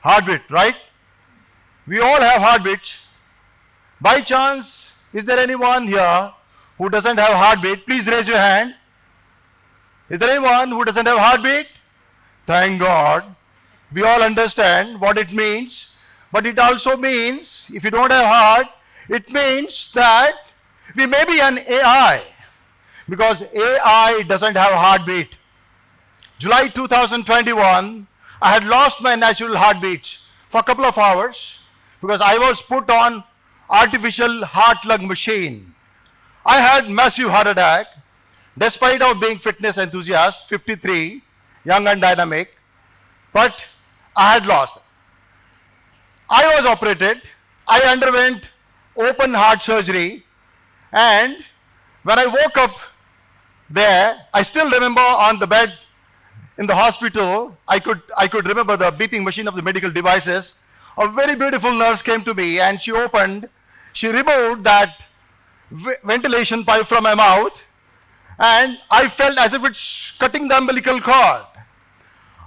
Heartbeat, right? We all have heartbeats. By chance, is there anyone here who doesn't have heartbeat? Please raise your hand. Is there anyone who doesn't have heartbeat? Thank God. We all understand what it means. But it also means, if you don't have heart, it means that we may be an AI. Because AI doesn't have heartbeat. July 2021, I had lost my natural heartbeat for a couple of hours because I was put on artificial heart-lung machine. I had massive heart attack despite of being fitness enthusiast, 53, young and dynamic, but I had lost. I was operated, I underwent open heart surgery, and when I woke up there, I still remember on the bed in the hospital, I could remember the beeping machine of the medical devices. A very beautiful nurse came to me and she removed that ventilation pipe from my mouth, and I felt as if it's cutting the umbilical cord.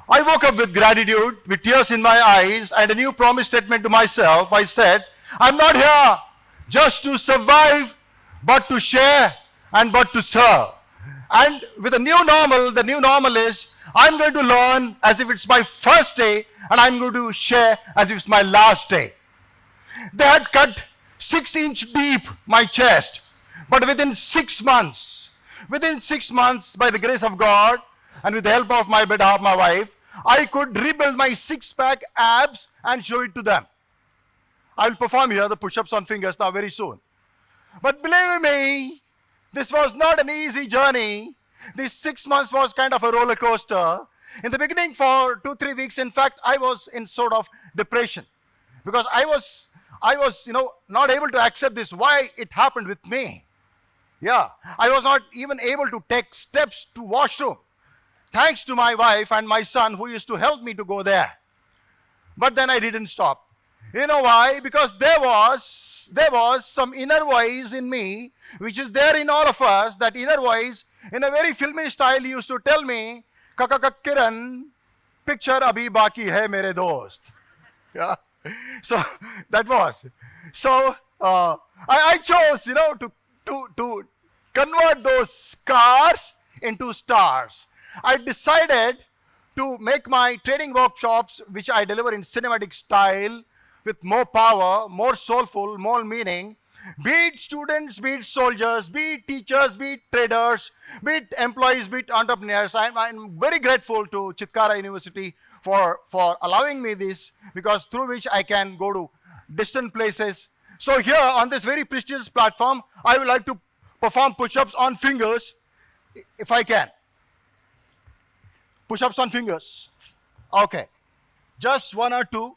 I woke up with gratitude, with tears in my eyes, and a new promise statement to myself. I said, I'm not here just to survive, but to share and but to serve. And with the new normal is, I'm going to learn as if it's my first day, and I'm going to share as if it's my last day. They had cut 6-inch deep my chest, but within 6 months, by the grace of God, and with the help of my wife, I could rebuild my six-pack abs and show it to them. I'll perform here the push-ups on fingers now very soon. But believe me, this was not an easy journey. These 6 months was kind of a roller coaster. In the beginning, for 2-3 weeks, in fact, I was in sort of depression because I was not able to accept this, why it happened with me. Yeah, I was not even able to take steps to washroom. Thanks to my wife and my son who used to help me to go there. But then I didn't stop. You know why? Because there was some inner voice in me, which is there in all of us. That inner voice, in a very filmy style, used to tell me, Kiran, picture abhi baki hai mere dost. Yeah. So that was. So I chose, to convert those scars into stars. I decided to make my training workshops, which I deliver in cinematic style, with more power, more soulful, more meaning. Be it students, be it soldiers, be it teachers, be it traders, be it employees, be it entrepreneurs. I'm very grateful to Chitkara University for allowing me this, because through which I can go to distant places. So here on this very prestigious platform, I would like to perform push-ups on fingers, if I can. Push-ups on fingers. Okay. Just 1 or 2.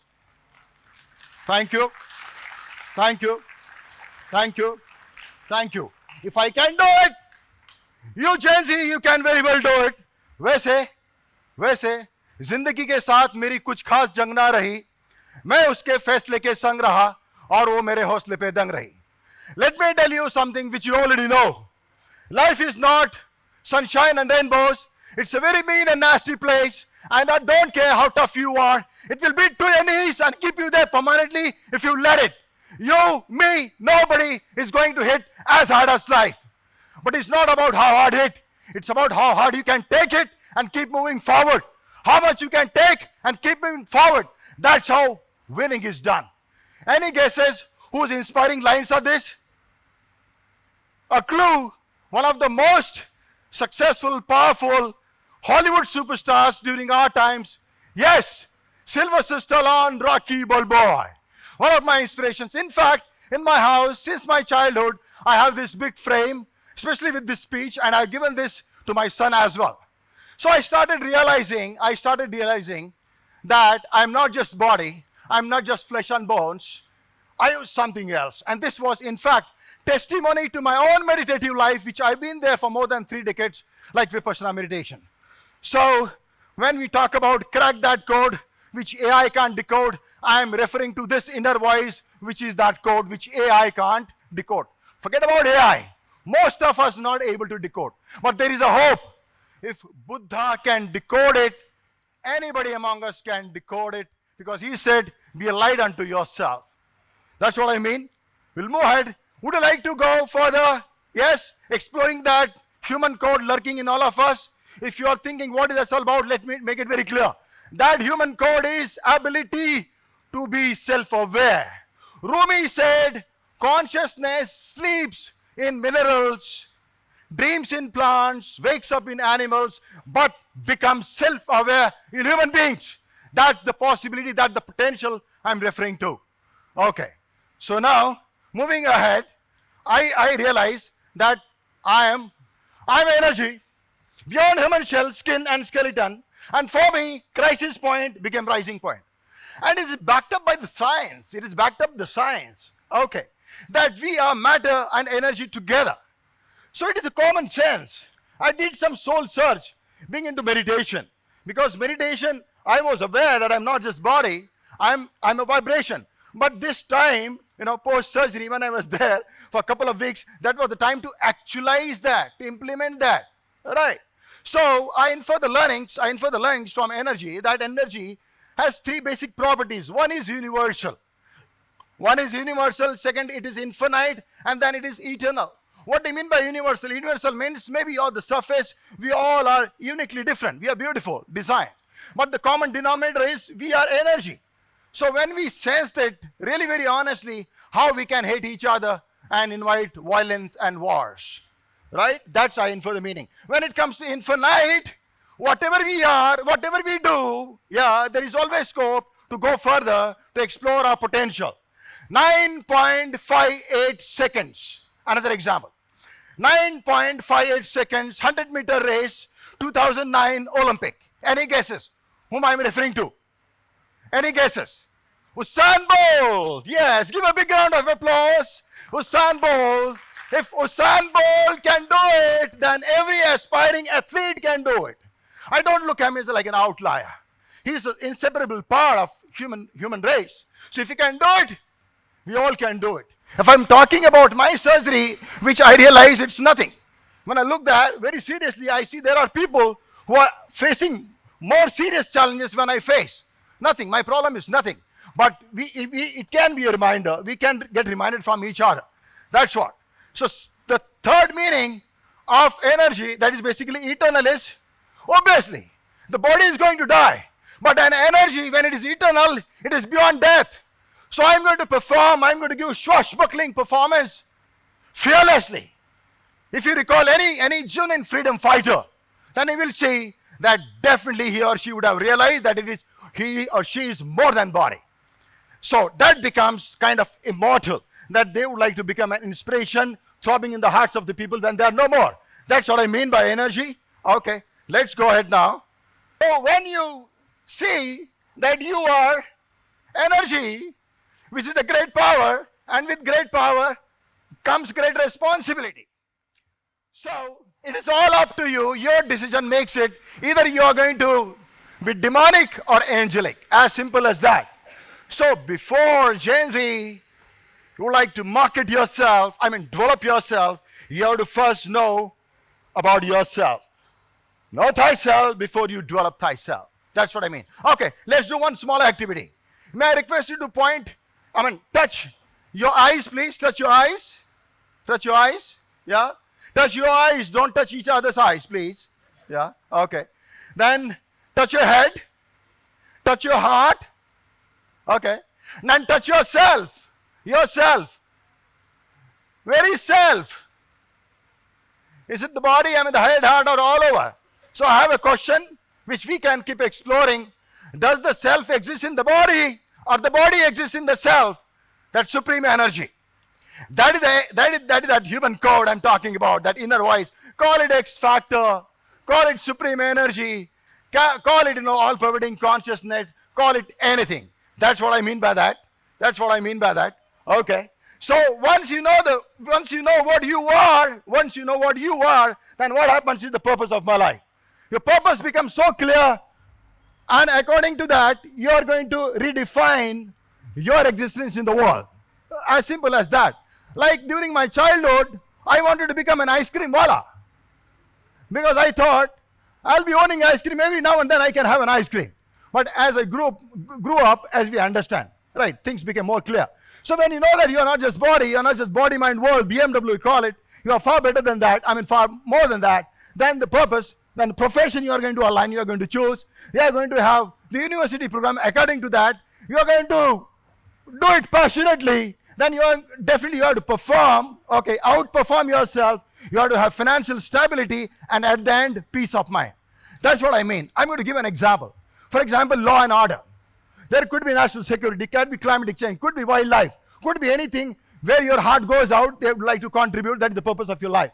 Thank you. Thank you. Thank you. Thank you. If I can do it, you Gen Z, you can very well do it. वैसे जिंदगी के साथ मेरी कुछ खास जंग ना रही, मैं उसके फैसले के संग रहा और वो मेरे हौसले पे दंग रही. Let me tell you something which you already know. Life is not sunshine and rainbows. It's a very mean and nasty place, and I don't care how tough you are. It will beat to your knees and keep you there permanently if you let it. You, me, nobody is going to hit as hard as life. But it's not about how hard hit. It's about how hard you can take it and keep moving forward. How much you can take and keep moving forward. That's how winning is done. Any guesses whose inspiring lines are this? A clue, one of the most successful, powerful Hollywood superstars during our times. Yes, Sylvester Stallone, Rocky Balboa. One of my inspirations. In fact, in my house, since my childhood, I have this big frame, especially with this speech, and I've given this to my son as well. So I started realizing that I'm not just body, I'm not just flesh and bones, I am something else. And this was, in fact, testimony to my own meditative life, which I've been there for more than 3 decades, like Vipassana meditation. So when we talk about crack that code, which AI can't decode, I am referring to this inner voice, which is that code which AI can't decode. Forget about AI. Most of us not able to decode. But there is a hope. If Buddha can decode it, anybody among us can decode it Because he said, be a light unto yourself. That's what I mean. We'll move ahead. Would you like to go further? Yes, exploring that human code lurking in all of us. If you are thinking, what is this all about? Let me make it very clear. That human code is ability to be self-aware. Rumi said, consciousness sleeps in minerals, dreams in plants, wakes up in animals, but becomes self-aware in human beings. That's the possibility, that's the potential I'm referring to. Okay. So now, moving ahead, I realize that I'm energy beyond human shell, skin and skeleton. And for me, crisis point became rising point. And it is backed up by the science. It is backed up the science. Okay. That we are matter and energy together. So it is a common sense. I did some soul search, being into meditation. Because meditation, I was aware that I'm not just body, I'm a vibration. But this time, post-surgery, when I was there for a couple of weeks, that was the time to actualize that, to implement that. Right? So I infer the learnings from energy, that energy has three basic properties. One is universal. Second, it is infinite, and then it is eternal. What do you mean by universal? Universal means maybe on the surface, we all are uniquely different. We are beautiful, designed. But the common denominator is we are energy. So when we sense that, really very honestly, how we can hate each other and invite violence and wars. Right? That's I infer the meaning. When it comes to infinite, whatever we are, whatever we do, there is always scope to go further, to explore our potential. 9.58 seconds. Another example. 9.58 seconds, 100-meter race, 2009 Olympic. Any guesses whom I'm referring to? Any guesses? Usain Bolt. Yes, give a big round of applause. Usain Bolt. If Usain Bolt can do it, then every aspiring athlete can do it. I don't look at him as like an outlier. He's an inseparable part of human race. So if he can do it, we all can do it. If I'm talking about my surgery, which I realize it's nothing. When I look there very seriously, I see there are people who are facing more serious challenges than I face. Nothing. My problem is nothing. But it can be a reminder. We can get reminded from each other. That's what. So the third meaning of energy, that is basically eternal, is obviously the body is going to die. But an energy, when it is eternal, it is beyond death. So I'm going to perform, I'm going to give swashbuckling performance fearlessly. If you recall any genuine freedom fighter, then you will see that definitely he or she would have realized that it is he or she is more than body. So that becomes kind of immortal, that they would like to become an inspiration, throbbing in the hearts of the people, then they are no more. That's what I mean by energy. Okay, let's go ahead now. So when you see that you are energy, which is a great power, and with great power comes great responsibility. So it is all up to you. Your decision makes it. Either you are going to be demonic or angelic. As simple as that. So before Gen Z, you would like to market yourself, develop yourself, you have to first know about yourself. Know thyself before you develop thyself. That's what I mean. Okay, let's do one small activity. May I request you to touch your eyes, please. Touch your eyes. Touch your eyes. Yeah. Touch your eyes. Don't touch each other's eyes, please. Yeah. Okay. Then touch your head. Touch your heart. Okay. Then touch yourself. Yourself. Where is self? Is it the body? The head, heart, or all over? So I have a question which we can keep exploring. Does the self exist in the body, or the body exists in the self? That supreme energy. That is that human code I'm talking about, that inner voice. Call it X factor, call it supreme energy, call it all-pervading consciousness, call it anything. That's what I mean by that. That's what I mean by that. Okay. So once you know what you are, then what happens is the purpose of my life. Your purpose becomes so clear, and according to that, you are going to redefine your existence in the world. As simple as that. Like during my childhood, I wanted to become an ice cream wala. Because I thought, I'll be owning ice cream, every now and then I can have an ice cream. But as I grew up, as we understand, right, things became more clear. So when you know that you are not just body, you are not just body, mind, world, BMW we call it, you are far better than that, I mean far more than that, then the purpose, then the profession you are going to align, you are going to choose, you are going to have the university program according to that, you are going to do it passionately, then you have to perform, okay, outperform yourself, you have to have financial stability, and at the end, peace of mind. That's what I mean. I'm going to give an example. For example, law and order. There could be national security, could be climate change, could be wildlife, could be anything where your heart goes out, they would like to contribute, that is the purpose of your life.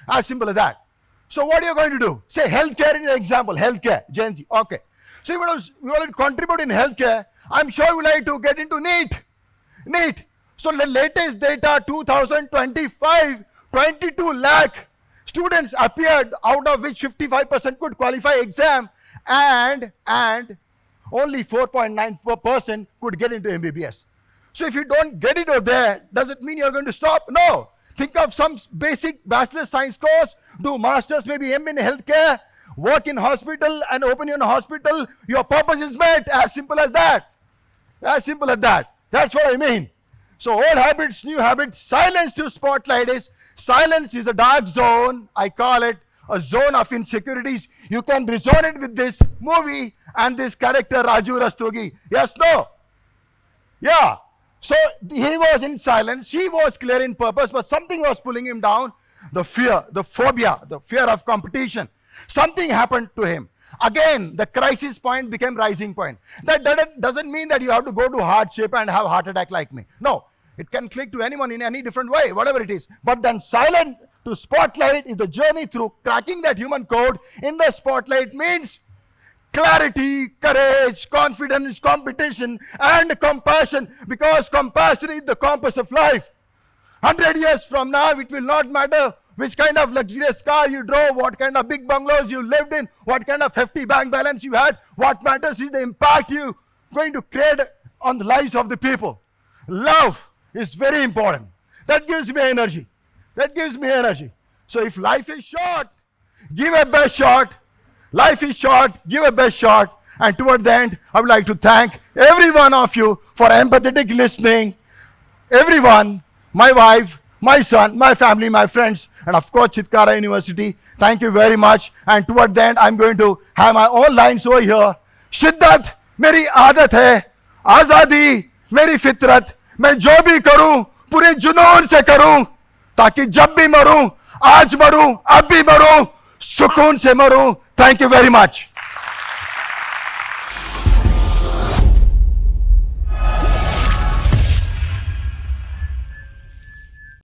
As simple as that. So what are you going to do? Say healthcare is an example, healthcare, Gen Z, okay. So you want to contribute in healthcare, I'm sure you would like to get into NEET. So the latest data, 2025, 22 lakh students appeared, out of which 55% could qualify exam, and only 4.94% could get into MBBS. So if you don't get it over there, does it mean you're going to stop? No. Think of some basic bachelor science course, do masters, maybe M in healthcare, work in hospital and open your hospital, your purpose is met. As simple as that. As simple as that. That's what I mean. So old habits, new habits, silence to spotlight is, silence is a dark zone, I call it a zone of insecurities. You can resonate with this movie and this character Raju Rastogi. Yes, no? Yeah. So he was in silence, she was clear in purpose, but something was pulling him down. The fear, the phobia, the fear of competition. Something happened to him. Again, the crisis point became rising point. That doesn't mean that you have to go to hardship and have heart attack like me. No, it can click to anyone in any different way, whatever it is. But then silent to spotlight is the journey through cracking that human code. In the spotlight means clarity, courage, confidence, competition, and compassion, because compassion is the compass of life. 100 years from now, it will not matter which kind of luxurious car you drove, what kind of big bungalows you lived in, what kind of hefty bank balance you had. What matters is the impact you going to create on the lives of the people. Love is very important. That gives me energy. That gives me energy. So if life is short, give a best shot. Life is short, give a best shot. And toward the end, I would like to thank every one of you for empathetic listening. Everyone, my wife, my son, my family, my friends, and of course Chitkara University. Thank you very much. And toward the end, I'm going to have my own lines over here. शिद्दत मेरी आदत है, आजादी मेरी फितरत, मैं जो भी करूं पूरे जुनून से करूं, ताकि जब भी मरूं, आज मरूं, अब भी मरूं, सुकून से मरूं. Thank you very much.